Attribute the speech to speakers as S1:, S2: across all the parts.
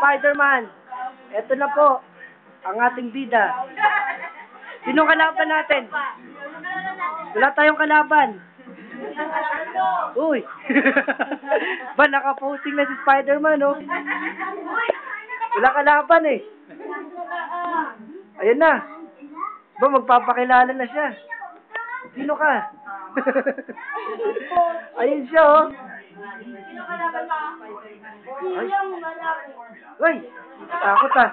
S1: Spider-Man. Ito na po, ang ating bida. Sino kalaban natin? Wala tayong kalaban. Uy! Ba, nakaposing na si Spider-Man, oh. Wala kalaban, eh. Ayan na. Ba, magpapakilala na siya. Sino ka? Ayun siya, oh.
S2: Sino kalaban mo?
S1: Ay. Uy! Takot, ah.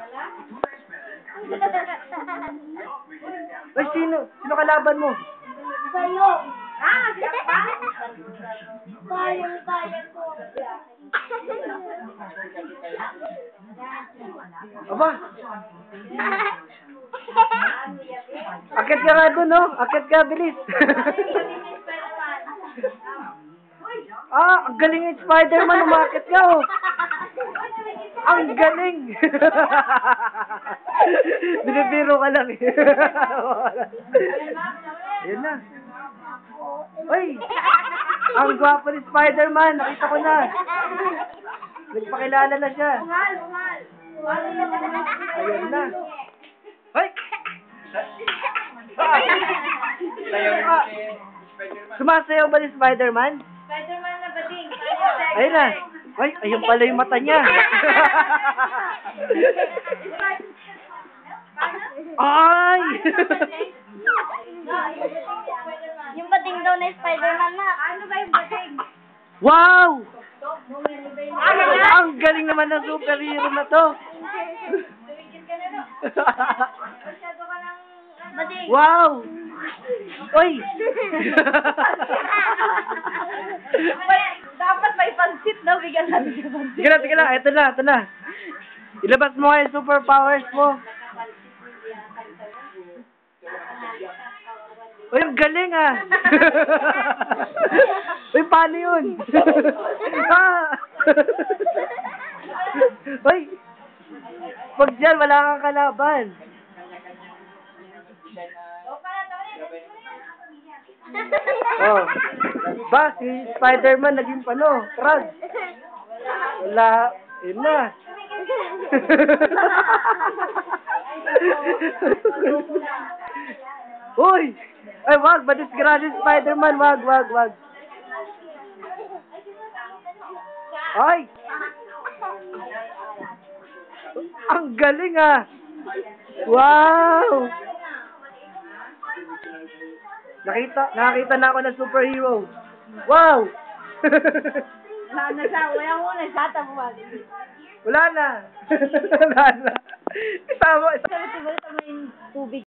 S1: Ay, sino? Sino kalaban mo?
S2: Sa'yo. Ah, sila pa? Kaya ko.
S1: Aba! Akit ka nga doon, no? Akit ka, bilis. Ang galing yung Spider-Man, umakit ka, oh. Ang galing. Binibiro ka lang, eh. Yan na. Uy! Ang gwapo ni Spider-Man, nakita ko na. Nagpakilala na siya. Ayan na. Hoy! Sumasayaw ba ni Spider-Man?
S2: Spider-Man na bading.
S1: Ayun na. Ay, ayun pala yung mata niya. Ay!
S2: Yung bading daw na Spider-Man na. Ano ba yung bading?
S1: Wow! Ang galing naman ng superhero na to.
S2: Masyado ka ng bading.
S1: Wow! Uy!
S2: Dapat may pansit na bigyan natin yung pansit.
S1: Sige na. Ito na. Ilabas mo nga yung superpowers mo. Uy, ang galing, ah. Uy, paano yun? Uy! Pag dyan, wala kang kalaban. Oh. Ba, si Spider-Man naging pano, frog. Wala. Yun na. Uy! Ay, wag. Madisgrasya si Spider-Man. Wag. Ay! Ang galing, ah. Wow! Nakakita na ako ng superhero. Wow!
S2: Wala na siya. Wala muna siya.
S1: Wala na. Isama.
S2: Sabi ko, yung tubig.